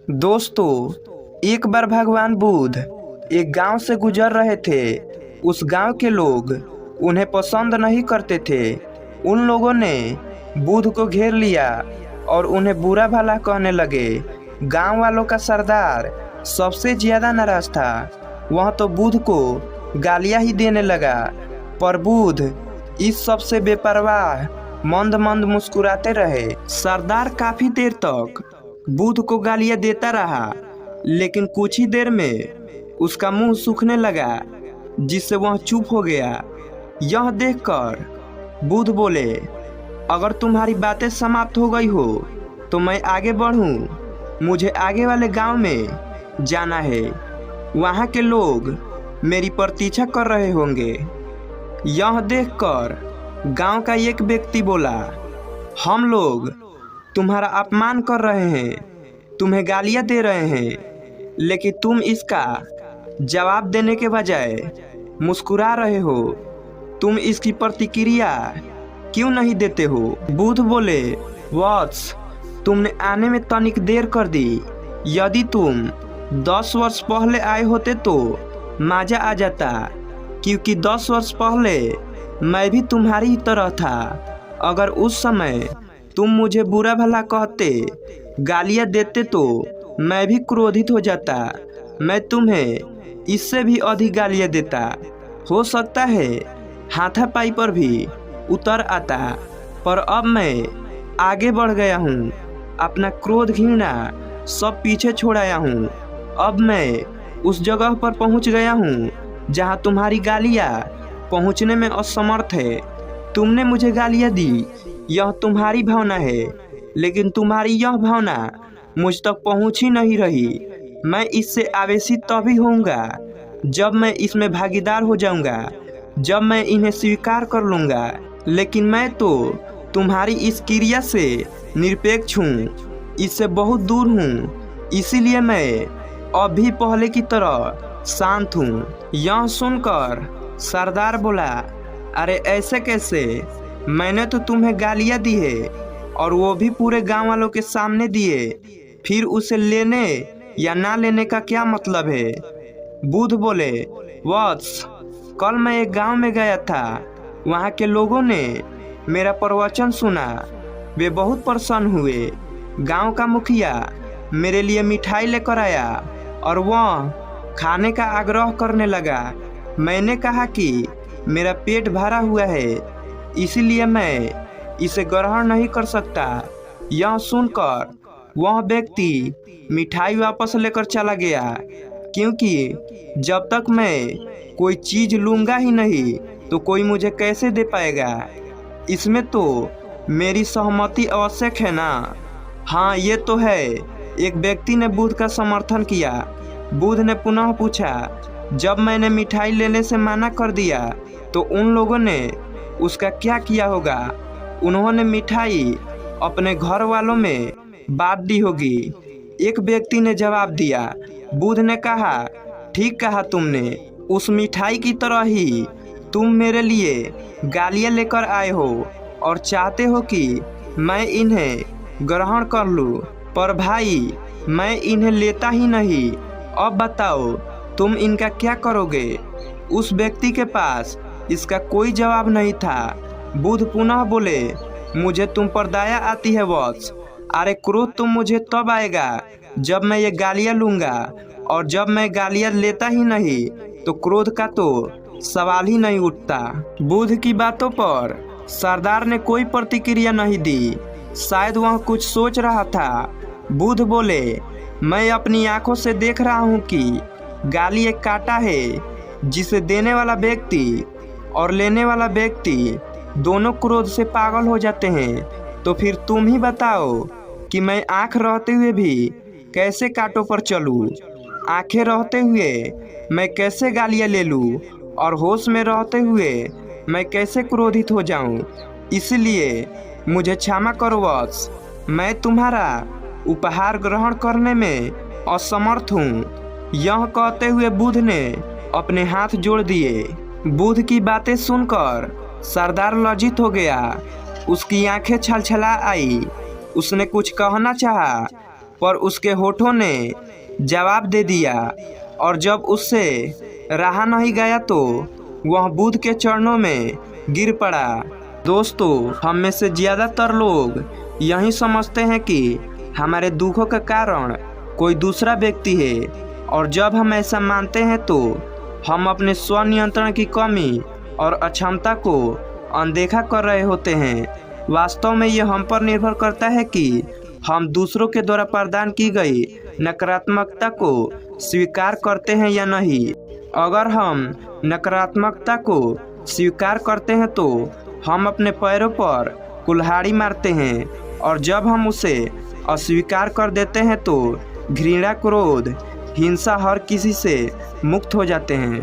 दोस्तों, एक बार भगवान बुद्ध एक गांव से गुजर रहे थे। उस गांव के लोग उन्हें पसंद नहीं करते थे। उन लोगों ने बुद्ध को घेर लिया और उन्हें बुरा भला कहने लगे। गांव वालों का सरदार सबसे ज्यादा नाराज था। वह तो बुद्ध को गालियां ही देने लगा, पर बुद्ध इस सब से बेपरवाह मंद मंद मुस्कुराते रहे। सरदार काफी देर तक बुद्ध को गालियां देता रहा, लेकिन कुछ ही देर में उसका मुंह सूखने लगा, जिससे वह चुप हो गया। यह देखकर बुद्ध बोले, अगर तुम्हारी बातें समाप्त हो गई हो तो मैं आगे बढ़ूं। मुझे आगे वाले गांव में जाना है। वहां के लोग मेरी प्रतीक्षा कर रहे होंगे। यह देखकर गांव का एक व्यक्ति बोला, हम लोग तुम्हारा अपमान कर रहे हैं, तुम्हें गालियां दे रहे हैं, लेकिन तुम इसका जवाब देने के बजाय मुस्कुरा रहे हो। तुम इसकी प्रतिक्रिया क्यों नहीं देते हो? बुद्ध बोले, वत्स, तुमने आने में तनिक देर कर दी। यदि तुम 10 वर्ष पहले आए होते तो मजा आ जाता, क्योंकि 10 वर्ष पहले मैं भी तुम्हारी ही तरह था। अगर उस समय तुम मुझे बुरा भला कहते, गालियां देते, तो मैं भी क्रोधित हो जाता। मैं तुम्हें इससे भी अधिक गालियां देता। हो सकता है हाथापाई पर भी उतर आता, पर अब मैं आगे बढ़ गया हूँ। अपना क्रोध, घृणा सब पीछे छोड़ाया हूँ। अब मैं उस जगह पर पहुँच गया हूँ जहाँ तुम्हारी गालियाँ पहुँचने में असमर्थ है। तुमने मुझे गालियाँ दी, यह तुम्हारी भावना है, लेकिन तुम्हारी यह भावना मुझ तक पहुँच ही नहीं रही। मैं इससे आवेशित तभी होऊंगा जब मैं इसमें भागीदार हो जाऊंगा, जब मैं इन्हें स्वीकार कर लूंगा। लेकिन मैं तो तुम्हारी इस क्रिया से निरपेक्ष हूँ, इससे बहुत दूर हूँ। इसीलिए मैं अब भी पहले की तरह शांत हूँ। यह सुनकर सरदार बोला, अरे ऐसे कैसे? मैंने तो तुम्हें गालियां दी है, और वो भी पूरे गांव वालों के सामने दिए। फिर उसे लेने या ना लेने का क्या मतलब है? बुद्ध बोले, वत्स, कल मैं एक गांव में गया था। वहां के लोगों ने मेरा प्रवचन सुना। वे बहुत प्रसन्न हुए। गांव का मुखिया मेरे लिए मिठाई लेकर आया और वह खाने का आग्रह करने लगा। मैंने कहा कि मेरा पेट भरा हुआ है, इसलिए मैं इसे ग्रहण नहीं कर सकता। यह सुनकर वह व्यक्ति मिठाई वापस लेकर चला गया, क्योंकि जब तक मैं कोई चीज लूंगा ही नहीं तो कोई मुझे कैसे दे पाएगा? इसमें तो मेरी सहमति आवश्यक है ना? हाँ, ये तो है। एक व्यक्ति ने बुद्ध का समर्थन किया। बुद्ध ने पुनः पूछा, जब मैंने मिठाई लेने से मना कर दिया तो उन लोगों ने उसका क्या किया होगा? उन्होंने मिठाई अपने घर वालों में बांट दी होगी। एक व्यक्ति ने जवाब दिया। बुद्ध ने कहा, ठीक कहा तुमने। उस मिठाई की तरह ही तुम मेरे लिए गालियां लेकर आए हो और चाहते हो कि मैं इन्हें ग्रहण कर लूं, पर भाई मैं इन्हें लेता ही नहीं। अब बताओ तुम इनका क्या करोगे? उस व्यक्ति के पास इसका कोई जवाब नहीं था। बुद्ध पुनः बोले, मुझे तुम पर दया आती है वत्स। अरे क्रोध तो मुझे तब आएगा जब मैं ये गालियां लूंगा, और जब मैं गालियां लेता ही नहीं तो क्रोध का तो सवाल ही नहीं उठता। बुद्ध की बातों पर सरदार ने कोई प्रतिक्रिया नहीं दी। शायद वह कुछ सोच रहा था। बुद्ध बोले, मैं अपनी आंखों से देख रहा हूँ कि गाली एक कांटा है, जिसे देने वाला व्यक्ति और लेने वाला व्यक्ति दोनों क्रोध से पागल हो जाते हैं। तो फिर तुम ही बताओ कि मैं आंख रहते हुए भी कैसे कांटों पर चलूं? आंखें रहते हुए मैं कैसे गालियां ले लूं? और होश में रहते हुए मैं कैसे क्रोधित हो जाऊं? इसलिए मुझे क्षमा करो वत्स, मैं तुम्हारा उपहार ग्रहण करने में असमर्थ हूँ। यह कहते हुए बुद्ध ने अपने हाथ जोड़ दिए। बुद्ध की बातें सुनकर सरदार लज्जित हो गया। उसकी आंखें छलछला आई। उसने कुछ कहना चाहा, पर उसके होठों ने जवाब दे दिया, और जब उससे रहा नहीं गया तो वह बुद्ध के चरणों में गिर पड़ा। दोस्तों, हम में से ज़्यादातर लोग यही समझते हैं कि हमारे दुखों का कारण कोई दूसरा व्यक्ति है, और जब हम ऐसा मानते हैं तो हम अपने स्व नियंत्रण की कमी और अक्षमता को अनदेखा कर रहे होते हैं। वास्तव में यह हम पर निर्भर करता है कि हम दूसरों के द्वारा प्रदान की गई नकारात्मकता को स्वीकार करते हैं या नहीं। अगर हम नकारात्मकता को स्वीकार करते हैं तो हम अपने पैरों पर कुल्हाड़ी मारते हैं, और जब हम उसे अस्वीकार कर देते हैं तो घृणा, क्रोध, हिंसा हर किसी से मुक्त हो जाते हैं।